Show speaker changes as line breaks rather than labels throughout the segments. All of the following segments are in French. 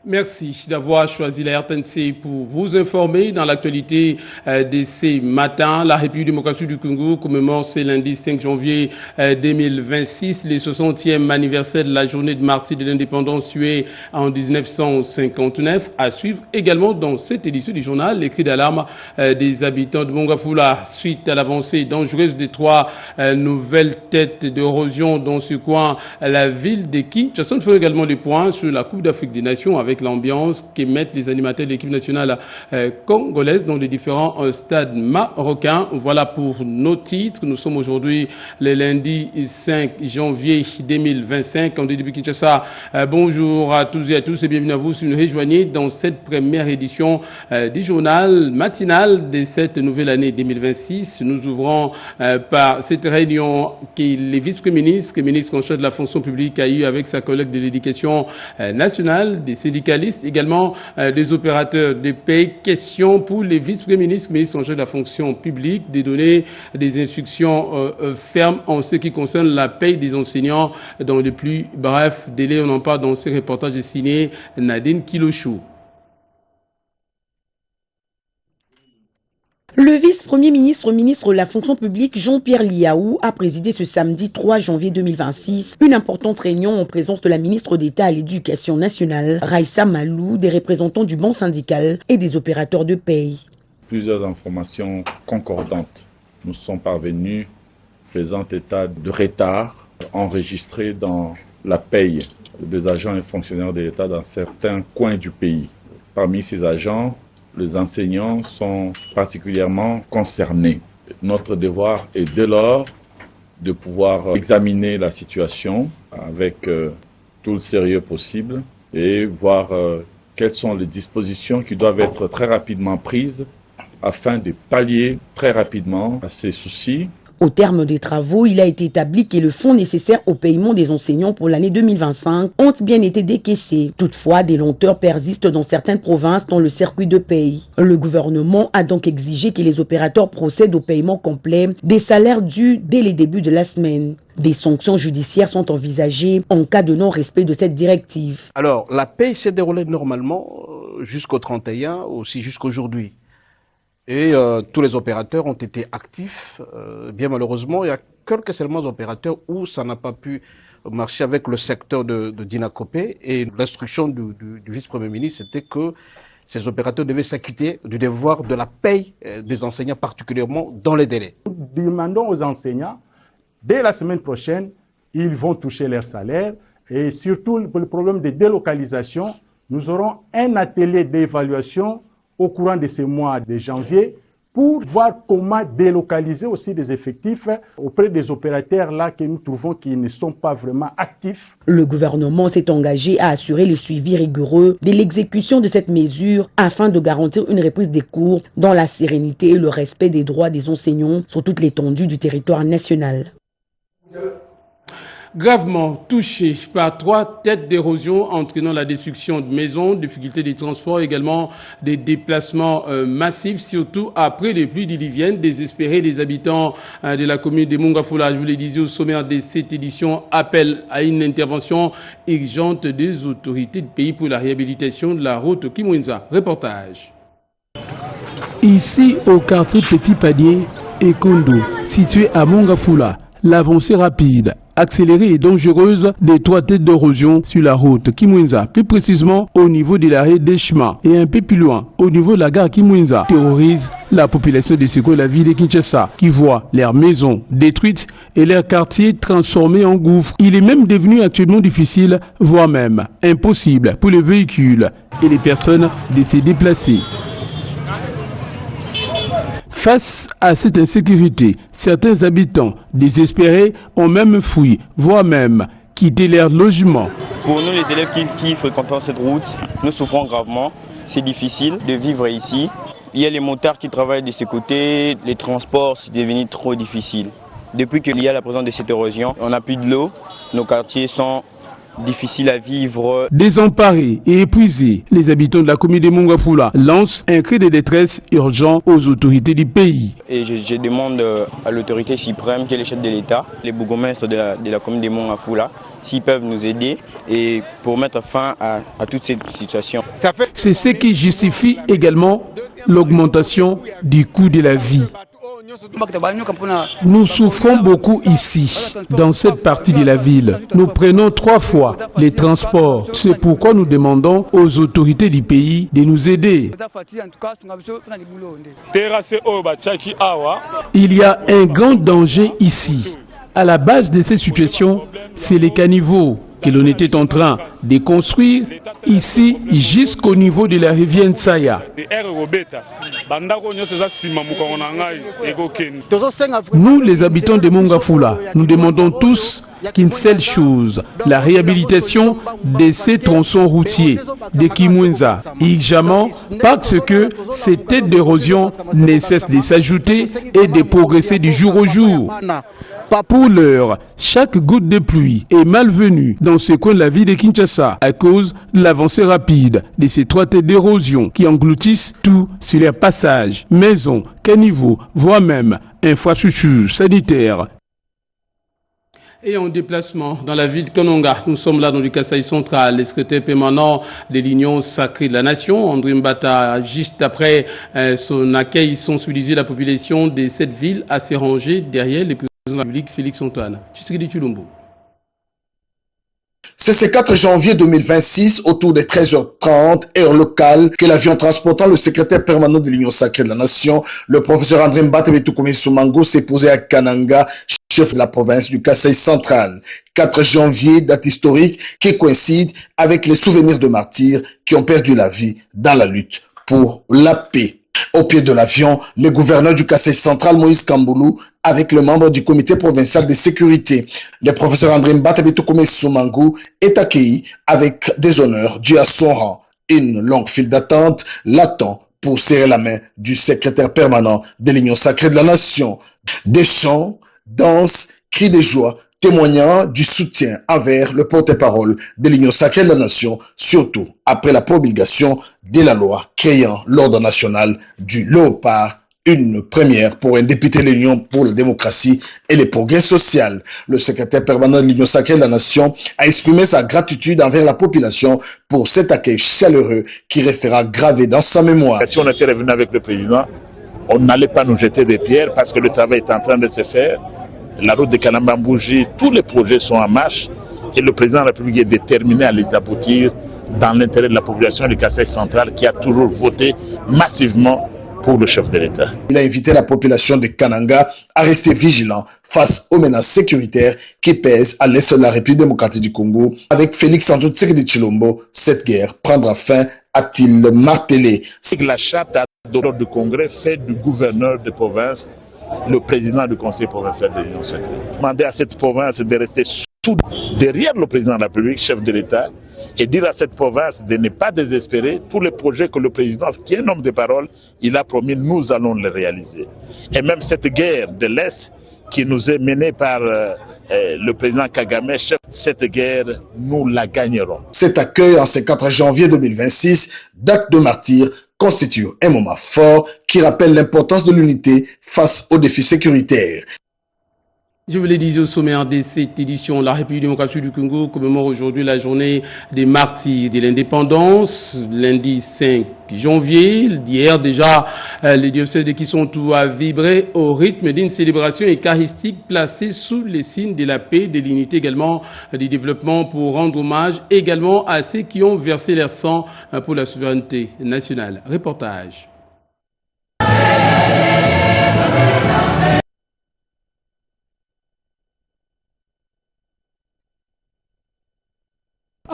Merci d'avoir choisi la RTNC pour vous informer dans l'actualité de ces matins. La République démocratique du Congo commémore ce lundi 5 janvier 2026 le 60e anniversaire de la journée de martyrs de l'indépendance tuée en 1959. À suivre également dans cette édition du journal les cris d'alarme des habitants de Mongafula suite à l'avancée dangereuse des 3 nouvelles têtes d'érosion dans ce coin, la ville de Kinshasa. Nous ferons également des points sur la Coupe d'Afrique des Nations avec l'ambiance qu'émettent les animateurs de l'équipe nationale congolaise dans les différents stades marocains. Voilà pour nos titres. Nous sommes aujourd'hui le lundi 5 janvier 2025. En début Kinshasa, bonjour à tous et à tous et bienvenue à vous si vous nous rejoignez dans cette première édition du journal matinal de cette nouvelle année 2026. Nous ouvrons par cette réunion que le vice-premier ministre, ministre en charge de la fonction publique, a eu avec sa collègue de l'éducation nationale, des syndicalistes, également des opérateurs de paie. Question pour les vice-premiers ministres, ministres en charge de la fonction publique, de donner des instructions fermes en ce qui concerne la paie des enseignants dans les plus brefs délais. On en parle dans ce reportage signé Nadine Kilochou.
Le vice-premier ministre, ministre de la fonction publique Jean-Pierre Liaou a présidé ce samedi 3 janvier 2026 une importante réunion en présence de la ministre d'État à l'Éducation nationale, Raissa Malou, des représentants du banc syndical et des opérateurs de paie.
Plusieurs informations concordantes nous sont parvenues faisant état de retard enregistré dans la paie des agents et fonctionnaires de l'État dans certains coins du pays. Parmi ces agents, les enseignants sont particulièrement concernés. Notre devoir est dès lors de pouvoir examiner la situation avec tout le sérieux possible et voir quelles sont les dispositions qui doivent être très rapidement prises afin de pallier très rapidement à ces soucis.
Au terme des travaux, il a été établi que le fonds nécessaire au paiement des enseignants pour l'année 2025 ont bien été décaissés. Toutefois, des lenteurs persistent dans certaines provinces dans le circuit de paie. Le gouvernement a donc exigé que les opérateurs procèdent au paiement complet des salaires dus dès les débuts de la semaine. Des sanctions judiciaires sont envisagées en cas de non-respect de cette directive.
Alors, la paie s'est déroulée normalement jusqu'au 31, aussi jusqu'aujourd'hui. Et tous les opérateurs ont été actifs. Bien malheureusement, il y a quelques seulement opérateurs où ça n'a pas pu marcher avec le secteur de Dinakopé. Et l'instruction du vice-premier ministre, c'était que ces opérateurs devaient s'acquitter du devoir de la paie des enseignants, particulièrement dans les délais.
Nous demandons aux enseignants, dès la semaine prochaine, ils vont toucher leur salaire. Et surtout, pour le problème de délocalisation, nous aurons un atelier d'évaluation au courant de ce mois de janvier pour voir comment délocaliser aussi des effectifs auprès des opérateurs là que nous trouvons qui ne sont pas vraiment actifs.
Le gouvernement s'est engagé à assurer le suivi rigoureux de l'exécution de cette mesure afin de garantir une reprise des cours dans la sérénité et le respect des droits des enseignants sur toute l'étendue du territoire national.
Gravement touché par 3 têtes d'érosion entraînant la destruction de maisons, difficultés de transport, également des déplacements massifs, surtout après les pluies diluviennes. Désespérés, les habitants de la commune de Mongafula, je vous le disais au sommaire de cette édition, appellent à une intervention urgente des autorités du pays pour la réhabilitation de la route Kimwenza. Reportage.
Ici, au quartier Petit Panier et Kondo, situé à Mongafula, l'avancée rapide, accélérée et dangereuse des 3 têtes d'érosion sur la route Kimwenza, plus précisément au niveau de l'arrêt d'Eshma et un peu plus loin, au niveau de la gare Kimwenza, terrorise la population de Seko, la ville de Kinshasa, qui voit leurs maisons détruites et leurs quartiers transformés en gouffres. Il est même devenu actuellement difficile, voire même impossible pour les véhicules et les personnes de se déplacer. Face à cette insécurité, certains habitants désespérés ont même fui, voire même quitté leur logement.
Pour nous, les élèves qui fréquentons cette route, nous souffrons gravement. C'est difficile de vivre ici. Il y a les motards qui travaillent de ce côté, les transports, c'est devenu trop difficile. Depuis qu'il y a la présence de cette érosion, on n'a plus de l'eau, nos quartiers sont difficile à vivre.
Désemparés et épuisés, les habitants de la commune de Mongafula lancent un cri de détresse urgent aux autorités du pays.
Et je demande à l'autorité suprême, qui est le chef de l'État, les bourgmestres de la commune de Mongafula, s'ils peuvent nous aider et pour mettre fin à toute cette situation.
C'est ce qui justifie également l'augmentation du coût de la vie. Nous souffrons beaucoup ici, dans cette partie de la ville. Nous prenons 3 fois les transports. C'est pourquoi nous demandons aux autorités du pays de nous aider. Il y a un grand danger ici. À la base de ces situations, c'est les caniveaux que l'on était en train de construire ici jusqu'au niveau de la rivière Ntsaya. Nous, les habitants de Mongafula, nous demandons tous qu'une seule chose, la réhabilitation de ces tronçons routiers de Kimwenza et Ijama, parce que ces têtes d'érosion ne cessent de s'ajouter et de progresser du jour au jour. Pour l'heure, chaque goutte de pluie est malvenue dans ce coin de la ville de Kinshasa à cause de l'avancée rapide de ces 3 têtes d'érosion qui engloutissent tout sur leur passage, maisons, caniveaux, voire même infrastructures sanitaires.
Et en déplacement dans la ville de Kanonga, nous sommes là dans le Kasaï central, le secrétaire permanent de l'Union sacrée de la Nation, André Mbata, juste après son accueil, sensibiliser la population de cette ville à se ranger derrière le président de la République, Félix Antoine Tshisekedi Tshilombo.
C'est ce 4 janvier 2026, autour des 13h30, heure locale, que l'avion transportant le secrétaire permanent de l'Union sacrée de la Nation, le professeur André Mbata Betukomi Soumango, s'est posé à Kananga, chef de la province du Kasaï central. 4 janvier, date historique qui coïncide avec les souvenirs de martyrs qui ont perdu la vie dans la lutte pour la paix. Au pied de l'avion, le gouverneur du Kasaï central, Moïse Kamboulou, avec le membre du comité provincial de sécurité, le professeur André Mbata Betukomi Soumango, est accueilli avec des honneurs dus à son rang. Une longue file d'attente l'attend pour serrer la main du secrétaire permanent de l'Union sacrée de la Nation. Des chants, danses, cris de joie, témoignant du soutien envers le porte-parole de l'Union sacrée de la Nation, surtout après la promulgation de la loi créant l'ordre national du Léopard, une première pour un député de l'Union pour la démocratie et le progrès social. Le secrétaire permanent de l'Union sacrée de la Nation a exprimé sa gratitude envers la population pour cet accueil chaleureux qui restera gravé dans sa mémoire.
Si on était revenu avec le président, on n'allait pas nous jeter des pierres parce que le travail est en train de se faire. La route de Kalambambouji, tous les projets sont en marche et le président de la République est déterminé à les aboutir dans l'intérêt de la population du Kasaï central qui a toujours voté massivement pour le chef de l'État.
Il a invité la population de Kananga à rester vigilant face aux menaces sécuritaires qui pèsent à l'est de la République démocratique du Congo. Avec Félix Antoine Tshisekedi Tshilombo, cette guerre prendra fin, a-t-il martelé.
La charte d'ordre du Congrès fait du gouverneur de province le président du conseil provincial de l'Union sacrée. Demander à cette province de rester derrière le président de la République, chef de l'État, et dire à cette province de ne pas désespérer. Tous les projets que le président, qui est un homme de parole, il a promis, nous allons les réaliser. Et même cette guerre de l'Est qui nous est menée par le président Kagame, chef, cette guerre, nous la gagnerons.
Cet accueil en ce 4 janvier 2026, date de martyr, constitue un moment fort qui rappelle l'importance de l'unité face aux défis sécuritaires.
Je vous l'ai dit au sommaire de cette édition, la République démocratique du Congo commémore aujourd'hui la journée des martyrs de l'indépendance, lundi 5 janvier. D'hier déjà, les diocèses qui sont tout à vibrer au rythme d'une célébration eucharistique placée sous les signes de la paix, de l'unité également, du développement pour rendre hommage également à ceux qui ont versé leur sang pour la souveraineté nationale. Reportage.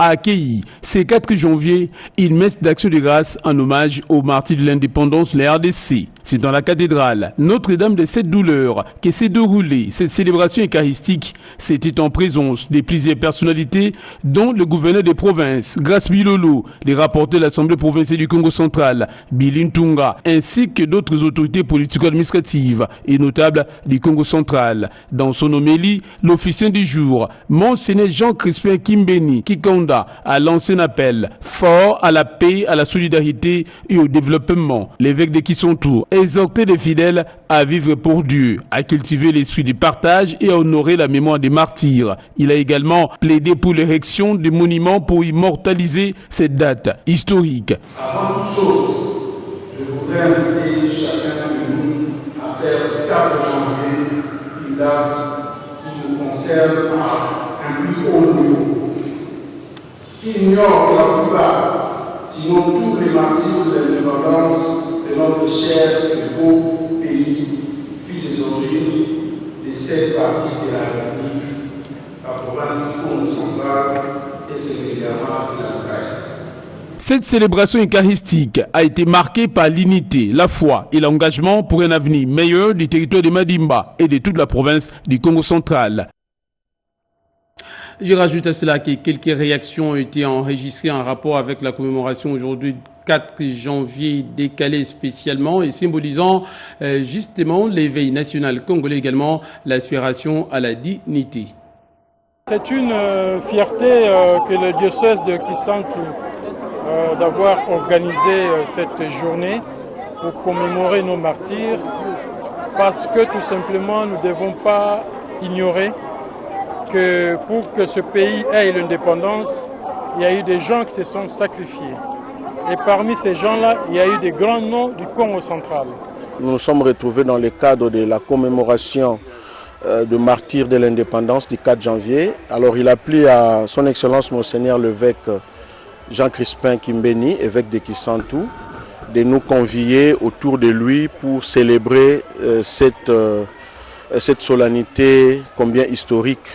a accueilli ce 4 janvier une messe d'action de grâce en hommage aux martyrs de l'indépendance, les RDC. C'est dans la cathédrale Notre-Dame de cette douleur que s'est déroulée cette célébration eucharistique. C'était en présence de plusieurs personnalités, dont le gouverneur des provinces, Grace Bilolo, les rapporteurs de l'Assemblée provinciale du Congo central, Billy Ntunga, ainsi que d'autres autorités politico-administratives et notables du Congo central. Dans son homélie, l'officier du jour, Monseigneur Jean Crispin Kimbeni Kikonda, a lancé un appel fort à la paix, à la solidarité et au développement. L'évêque de Kisontou exhorter les fidèles à vivre pour Dieu, à cultiver l'esprit du partage et à honorer la mémoire des martyrs. Il a également plaidé pour l'érection des monuments pour immortaliser cette date historique.
Avant toute chose, je voudrais inviter chacun de nous à faire le 4 janvier une date qui nous concerne à un plus haut niveau, qui ignore que la plupart, sinon tous les martyrs de l'indépendance de notre cher et beau pays, fille des origines de cette partie de la République, la province du Congo central et singulièrement de la Caille.
Cette célébration eucharistique a été marquée par l'unité, la foi et l'engagement pour un avenir meilleur du territoire de Madimba et de toute la province du Congo central.
Je rajoute à cela que quelques réactions ont été enregistrées en rapport avec la commémoration aujourd'hui 4 janvier décalé spécialement et symbolisant justement l'éveil national congolais, également l'aspiration à la dignité.
C'est une fierté que le diocèse de Kisantu d'avoir organisé cette journée pour commémorer nos martyrs, parce que tout simplement nous ne devons pas ignorer que pour que ce pays ait l'indépendance, il y a eu des gens qui se sont sacrifiés. Et parmi ces gens-là, il y a eu des grands noms du Congo central.
Nous nous sommes retrouvés dans le cadre de la commémoration de martyrs de l'indépendance du 4 janvier. Alors il a plu à son Excellence Monseigneur l'évêque Jean Crispin Kimbeni, évêque de Kisantu, de nous convier autour de lui pour célébrer cette solennité combien historique.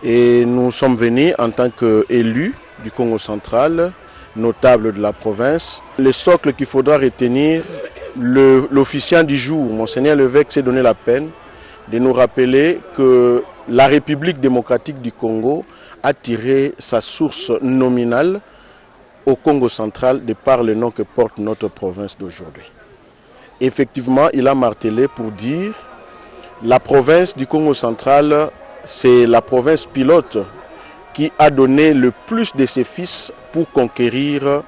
Et nous sommes venus en tant qu'élus du Congo central, notables de la province. Le socle qu'il faudra retenir, l'officiant du jour, Monseigneur l'évêque, s'est donné la peine de nous rappeler que la République démocratique du Congo a tiré sa source nominale au Congo central de par le nom que porte notre province d'aujourd'hui. Effectivement, il a martelé pour dire la province du Congo central, c'est la province pilote qui a donné le plus de ses fils pour conquérir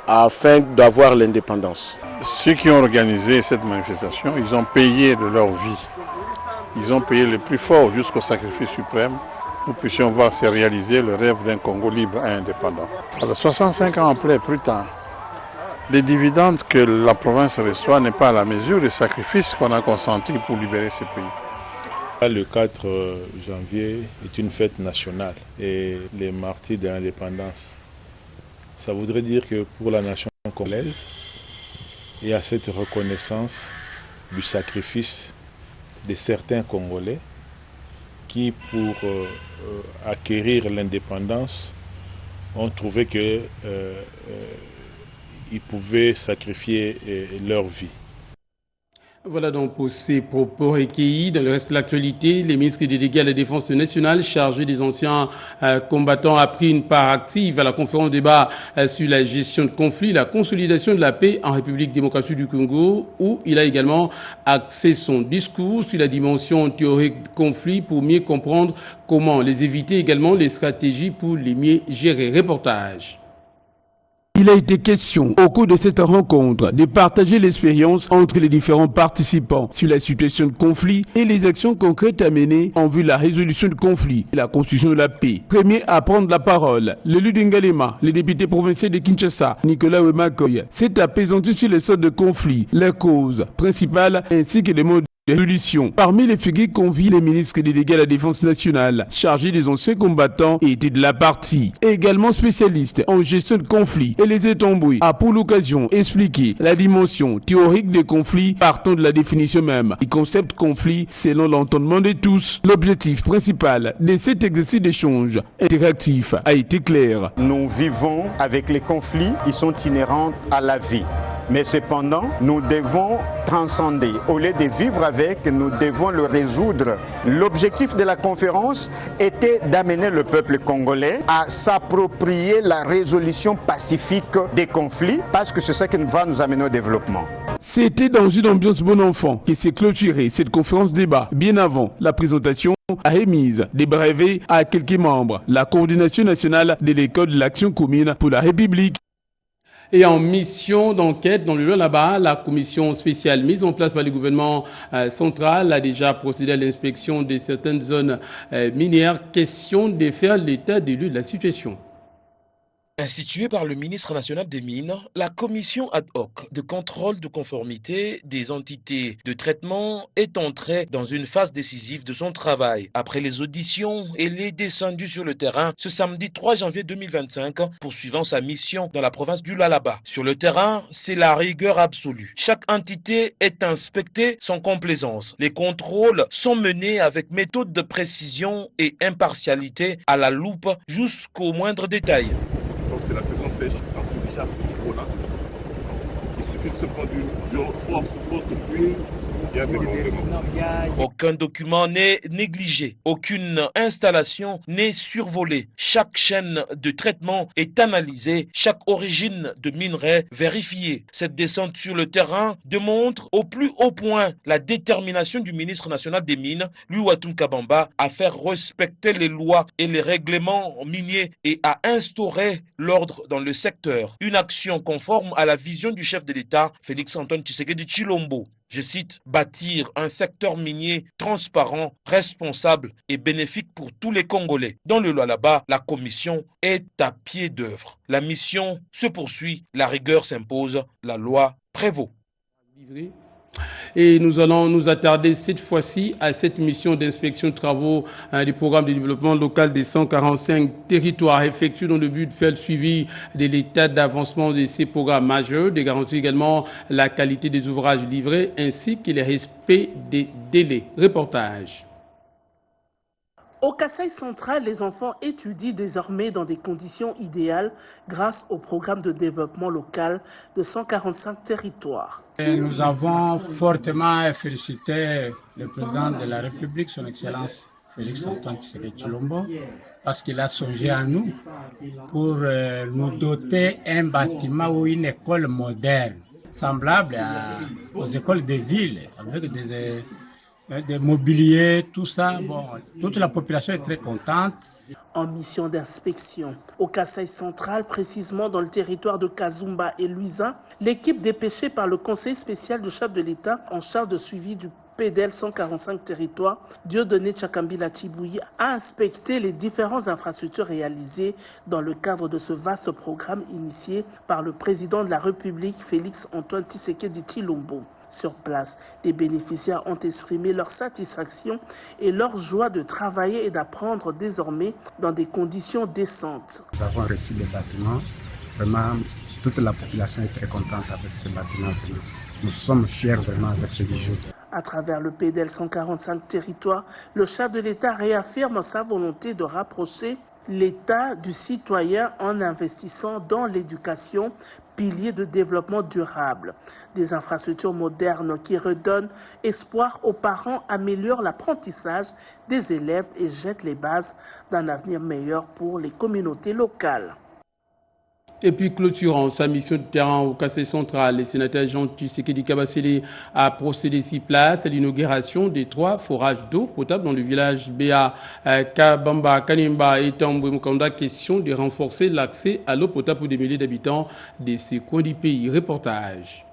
afin d'avoir l'indépendance.
Ceux qui ont organisé cette manifestation, ils ont payé de leur vie. Ils ont payé le plus fort jusqu'au sacrifice suprême. Nous puissions voir se réaliser le rêve d'un Congo libre et indépendant. Alors 65 ans après, plus tard, les dividendes que la province reçoit n'est pas à la mesure des sacrifices qu'on a consentis pour libérer ce pays.
Le 4 janvier est une fête nationale et les martyrs de l'indépendance. Ça voudrait dire que pour la nation congolaise, il y a cette reconnaissance du sacrifice de certains Congolais qui, pour acquérir l'indépendance, ont trouvé qu'ils pouvaient sacrifier leur vie.
Voilà donc pour ces propos recueillis. Dans le reste de l'actualité, les ministres délégués à la défense nationale chargés des anciens combattants a pris une part active à la conférence débat sur la gestion de conflits, la consolidation de la paix en République démocratique du Congo, où il a également axé son discours sur la dimension théorique du conflit pour mieux comprendre comment les éviter, également les stratégies pour les mieux gérer. Reportage.
Il a été question au cours de cette rencontre de partager l'expérience entre les différents participants sur la situation de conflit et les actions concrètes à mener en vue de la résolution du conflit et la construction de la paix. Premier à prendre la parole, l'élu d'Ngalema, le député provincial de Kinshasa, Nicolas Wemakoy, s'est apaisanté sur les sortes de conflits, leurs causes principales ainsi que les modes des solutions. Parmi les figures convient les ministres délégués à la défense nationale, chargés des anciens combattants et étaient de la partie. Également spécialistes en gestion de conflits. Et les Etombouis a pour l'occasion expliqué la dimension théorique des conflits partant de la définition même du concept conflit selon l'entendement de tous. L'objectif principal de cet exercice d'échange interactif a été clair.
Nous vivons avec les conflits, ils sont inhérents à la vie. Mais cependant, nous devons transcender. Au lieu de vivre avec, nous devons le résoudre. L'objectif de la conférence était d'amener le peuple congolais à s'approprier la résolution pacifique des conflits, parce que c'est ça qui va nous amener au développement.
C'était dans une ambiance bon enfant que s'est clôturée cette conférence débat bien avant la présentation a émise des brevets à quelques membres, la coordination nationale de l'école de l'action commune pour la République.
Et en mission d'enquête dans le Lualaba, la commission spéciale mise en place par le gouvernement central a déjà procédé à l'inspection de certaines zones minières. Question de faire l'état des lieux de la situation.
Instituée par le ministre national des Mines, la commission ad hoc de contrôle de conformité des entités de traitement est entrée dans une phase décisive de son travail. Après les auditions, elle est descendue sur le terrain ce samedi 3 janvier 2025, poursuivant sa mission dans la province du Lualaba. Sur le terrain, c'est la rigueur absolue. Chaque entité est inspectée sans complaisance. Les contrôles sont menés avec méthode de précision et impartialité à la loupe jusqu'au moindre détail.
C'est la saison sèche, quand c'est déjà à ce niveau-là. Il suffit de se prendre une forte pluie.
Aucun document n'est négligé, aucune installation n'est survolée. Chaque chaîne de traitement est analysée, chaque origine de minerai vérifiée. Cette descente sur le terrain démontre au plus haut point la détermination du ministre national des Mines, Louatum Kabamba, à faire respecter les lois et les règlements miniers et à instaurer l'ordre dans le secteur. Une action conforme à la vision du chef de l'État, Félix-Antoine Tshisekedi Tshilombo. Je cite, bâtir un secteur minier transparent, responsable et bénéfique pour tous les Congolais. Dans le Lualaba, la commission est à pied d'œuvre. La mission se poursuit, la rigueur s'impose, la loi prévaut.
Et nous allons nous attarder cette fois-ci à cette mission d'inspection de travaux du programme de développement local des 145 territoires effectués dans le but de faire le suivi de l'état d'avancement de ces programmes majeurs, de garantir également la qualité des ouvrages livrés ainsi que le respect des délais. Reportage.
Au Kasaï central, les enfants étudient désormais dans des conditions idéales grâce au programme de développement local de 145 territoires.
Et nous avons fortement félicité le président de la République, son Excellence Félix-Antoine Tshisekedi Tshilombo, parce qu'il a songé à nous pour nous doter un bâtiment ou une école moderne, semblable aux écoles des villes, avec des mobiliers, tout ça. Bon, toute la population est très contente.
En mission d'inspection au Kasaï central, précisément dans le territoire de Kazumba et Luisa, l'équipe dépêchée par le conseil spécial du chef de l'État en charge de suivi du PDL 145 territoires, Dieudonné Tchakambila Tchibouyi, a inspecté les différentes infrastructures réalisées dans le cadre de ce vaste programme initié par le président de la République, Félix-Antoine Tshisekedi Tshilombo. Sur place, les bénéficiaires ont exprimé leur satisfaction et leur joie de travailler et d'apprendre désormais dans des conditions décentes.
Nous avons reçu les bâtiments. Vraiment, toute la population est très contente avec ces bâtiments. Nous sommes fiers vraiment avec ce bijou.
À travers le PDL 145 territoires, le chef de l'État réaffirme sa volonté de rapprocher l'État du citoyen en investissant dans l'éducation, pilier de développement durable. Des infrastructures modernes qui redonnent espoir aux parents, améliorent l'apprentissage des élèves et jettent les bases d'un avenir meilleur pour les communautés locales.
Et puis clôturant sa mission de terrain au Kasaï central, le sénateur Jean Tshisekedi Kabasele a procédé 6 places à l'inauguration des 3 forages d'eau potable dans le village Béa, Kabamba, Kanimba et Tamboué-Mukanda. Question de renforcer l'accès à l'eau potable pour des milliers d'habitants de ces coins du pays. Reportage.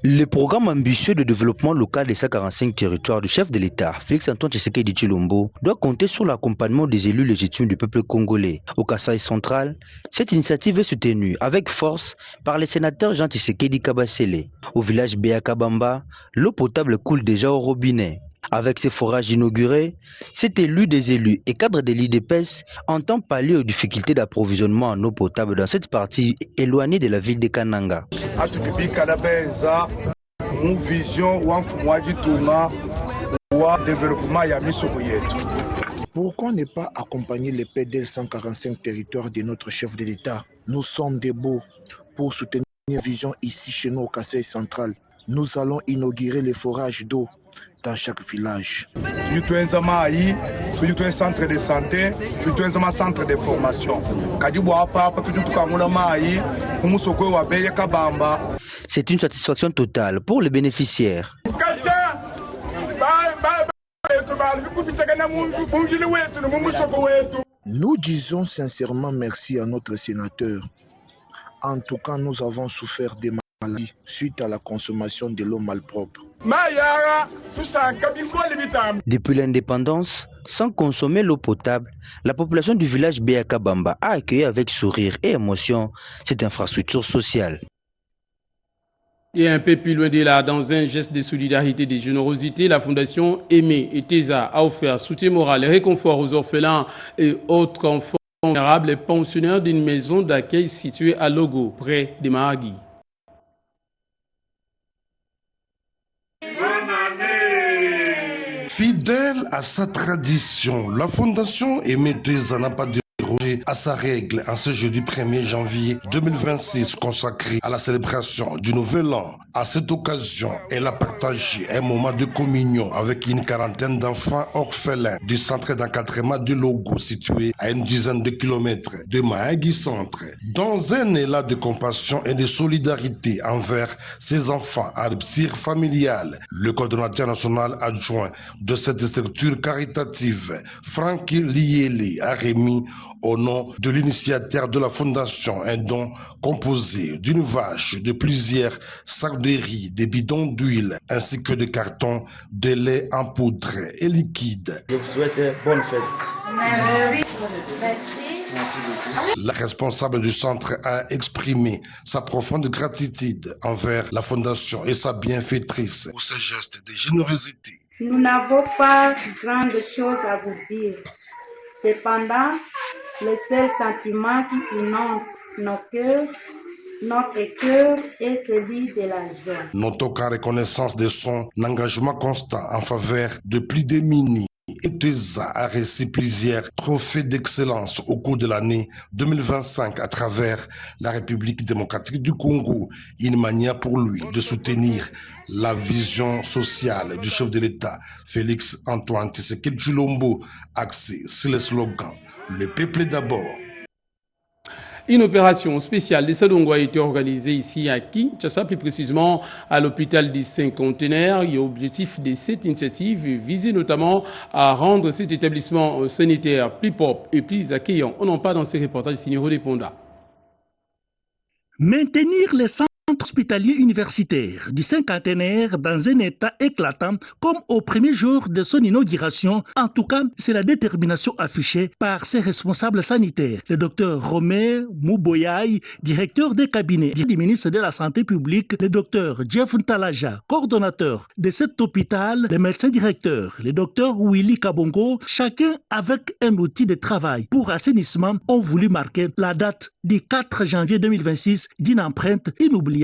Le programme ambitieux de développement local des 145 territoires du chef de l'État, Félix-Antoine Tshisekedi Tshilombo, doit compter sur l'accompagnement des élus légitimes du peuple congolais. Au Kasaï central, cette initiative est soutenue avec force par les sénateurs Jean Tshisekedi Kabasele. Au village Béakabamba, l'eau potable coule déjà au robinet. Avec ces forages inaugurés, cet élu des élus et cadre de l'IDPS entend pallier aux difficultés d'approvisionnement en eau potable dans cette partie éloignée de la ville de Kananga.
Pourquoi ne pas accompagner les PDL 145 territoires de notre chef de l'État? Nous sommes debout pour soutenir la vision ici chez nous au Kasaï central. Nous allons inaugurer les forages d'eau dans chaque village.
Un centre de santé, un centre de formation.
C'est une satisfaction totale pour les bénéficiaires.
Nous disons sincèrement merci à notre sénateur. En tout cas, nous avons souffert des maladies suite à la consommation de l'eau malpropre.
Depuis l'indépendance, sans consommer l'eau potable, la population du village Béakabamba a accueilli avec sourire et émotion cette infrastructure sociale.
Et un peu plus loin de là, dans un geste de solidarité et de générosité, la fondation Aimé et Tesa a offert soutien moral et réconfort aux orphelins et autres enfants vulnérables et pensionnaires d'une maison d'accueil située à Logo, près de Mahagi.
Fidèle à sa tradition, la fondation Aimé Tesa n'a pas dérogé à sa règle en ce jeudi 1er janvier 2026 consacré à la célébration du Nouvel An. À cette occasion, elle a partagé un moment de communion avec une quarantaine d'enfants orphelins du centre d'encadrement de Logo situé à une dizaine de kilomètres de Mahagi Centre. Dans un élan de compassion et de solidarité envers ces enfants à rupture familiale, le coordonnateur national adjoint de cette structure caritative, Francky Liele, a remis au nom de l'initiateur de la fondation un don composé d'une vache, de plusieurs sacs de riz, des bidons d'huile, ainsi que de cartons de lait en poudre et liquide.
Je vous souhaite bonne fête. Merci.
La responsable du centre a exprimé sa profonde gratitude envers la fondation et sa bienfaitrice pour ce geste de générosité.
Nous n'avons pas grande chose à vous dire. Cependant, le seul sentiment qui inonde nos cœurs, notre cœur est celui de la joie.
Notons qu'en reconnaissance de son engagement constant en faveur de plus démunis, Tesa a reçu plusieurs trophées d'excellence au cours de l'année 2025 à travers la République démocratique du Congo, une manière pour lui de soutenir la vision sociale du chef de l'État, Félix-Antoine Tshisekedi Tshilombo, axée sur le slogan « Le peuple d'abord ».
Une opération spéciale des Sadongo a été organisée ici à Kinshasa, plus précisément à l'hôpital des Cinquantenaires. Et l'objectif de cette initiative visait notamment à rendre cet établissement sanitaire plus propre et plus accueillant. On en parle dans ces reportages signés Rodé Ponda.
Maintenir les centres hospitaliers universitaires du Cinquantenaire dans un état éclatant comme au premier jour de son inauguration, en tout cas, c'est la détermination affichée par ses responsables sanitaires. Le docteur Romé Mouboyaï, directeur des cabinets du ministre de la Santé publique, le docteur Jeff Ntalaja, coordonnateur de cet hôpital, le médecin directeur, le docteur Willy Kabongo, chacun avec un outil de travail pour assainissement, ont voulu marquer la date du 4 janvier 2026 d'une empreinte inoubliable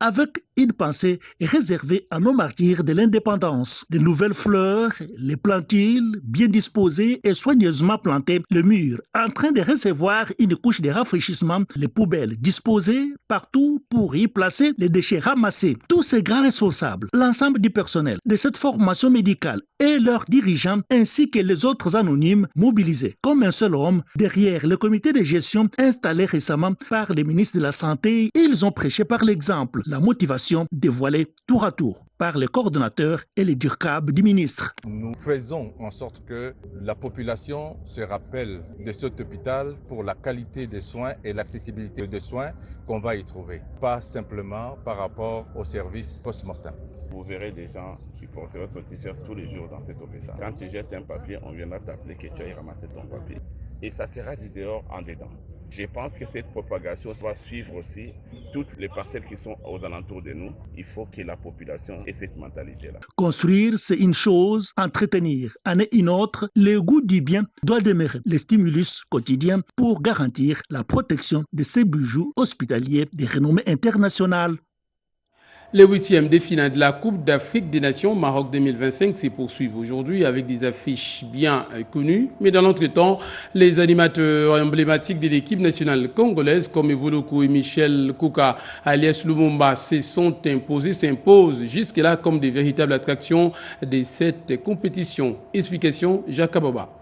avec une pensée réservée à nos martyrs de l'indépendance. De nouvelles fleurs, les plantules bien disposées et soigneusement plantées, le mur en train de recevoir une couche de rafraîchissement, les poubelles disposées partout pour y placer les déchets ramassés. Tous ces grands responsables, l'ensemble du personnel de cette formation médicale et leurs dirigeants ainsi que les autres anonymes mobilisés comme un seul homme derrière le comité de gestion installé récemment par le ministre de la Santé, ils ont prêché par l'exemple. la motivation dévoilée tour à tour par les coordonnateurs et les DIRCAB du ministre.
Nous faisons en sorte que la population se rappelle de cet hôpital pour la qualité des soins et l'accessibilité des soins qu'on va y trouver, pas simplement par rapport au service post-mortem.
Vous verrez des gens qui porteront son t-shirt tous les jours dans cet hôpital. Quand tu jettes un papier, on viendra t'appeler que tu ailles ramasser ton papier. Et ça sera du dehors en dedans. Je pense que cette propagation va suivre aussi toutes les parcelles qui sont aux alentours de nous. Il faut que la population ait cette mentalité-là.
Construire, c'est une chose. Entretenir, en est une autre. Le goût du bien doit demeurer le stimulus quotidien pour garantir la protection de ces bijoux hospitaliers de renommée internationale.
Les 8e des finales de la Coupe d'Afrique des Nations Maroc 2025 se poursuivent aujourd'hui avec des affiches bien connues. Mais dans l'entretemps, les animateurs emblématiques de l'équipe nationale congolaise comme Evoloko et Michel Kouka alias Lumumba s'imposent jusque-là comme des véritables attractions de cette compétition. Explication, Jacques Aboba.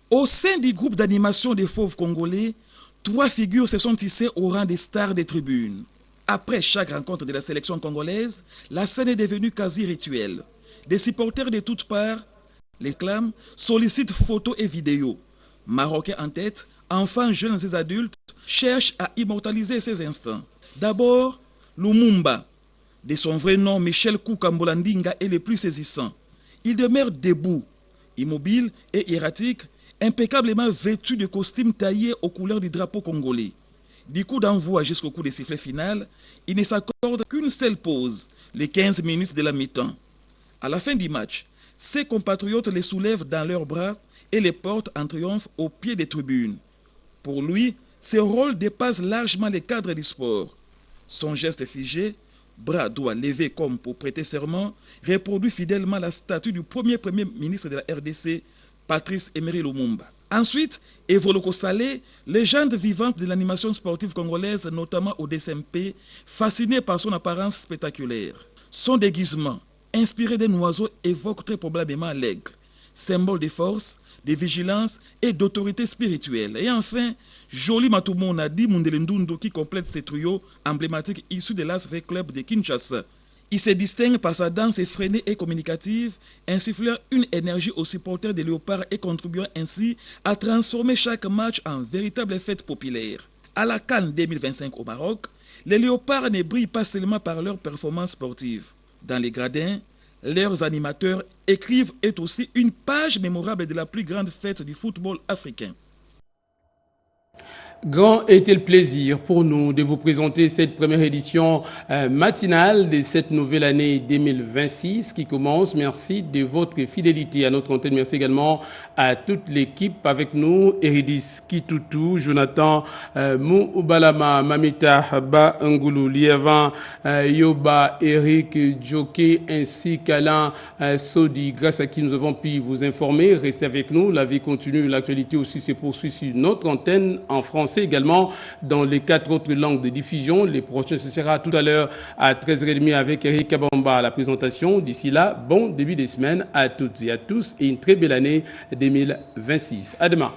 Au sein du groupe d'animation des Fauves congolais, 3 figures se sont tissées au rang des stars des tribunes. Après chaque rencontre de la sélection congolaise, la scène est devenue quasi rituelle. Des supporters de toutes parts, les clament, sollicitent photos et vidéos. Marocains en tête, enfants, jeunes et adultes cherchent à immortaliser ces instants. D'abord, Lumumba. De son vrai nom, Michel Kouka Mbolandinga est le plus saisissant. Il demeure debout, immobile et erratique, impeccablement vêtu de costumes taillés aux couleurs du drapeau congolais. Du coup d'envoi jusqu'au coup de sifflet final, il ne s'accorde qu'une seule pause, les 15 minutes de la mi-temps. À la fin du match, ses compatriotes les soulèvent dans leurs bras et les portent en triomphe au pied des tribunes. Pour lui, ce rôle dépasse largement les cadres du sport. Son geste figé, bras doigts levés comme pour prêter serment, reproduit fidèlement la statue du premier ministre de la RDC, Patrice Emery Lumumba. Ensuite, Evoloko Salé, légende vivante de l'animation sportive congolaise, notamment au DSMP, fasciné par son apparence spectaculaire. Son déguisement, inspiré d'un oiseau, évoque très probablement l'aigle, symbole de force, de vigilance et d'autorité spirituelle. Et enfin, Joli Matumo Nadi Mundelendundu qui complète ce trio emblématique issu de l'Asve Club de Kinshasa. Il se distingue par sa danse effrénée et communicative, insufflant une énergie aux supporters des Léopards et contribuant ainsi à transformer chaque match en véritable fête populaire. À la CAN 2025 au Maroc, les Léopards ne brillent pas seulement par leurs performances sportives. Dans les gradins, leurs animateurs écrivent eux aussi une page mémorable de la plus grande fête du football africain.
Grand était le plaisir pour nous de vous présenter cette première édition matinale de cette nouvelle année 2026 qui commence. Merci de votre fidélité à notre antenne. Merci également à toute l'équipe avec nous. Eridis Kitutu, Jonathan Moubalama, Mamita Ba Ngulu, Lievan Yoba, Eric Djoké ainsi qu'Alain Sodi, grâce à qui nous avons pu vous informer. Restez avec nous. La vie continue. L'actualité aussi se poursuit sur notre antenne en français également dans les 4 autres langues de diffusion. Les prochains, ce sera tout à l'heure à 13h30 avec Eric Kabamba à la présentation. D'ici là, bon début de semaine à toutes et à tous et une très belle année 2026. À demain.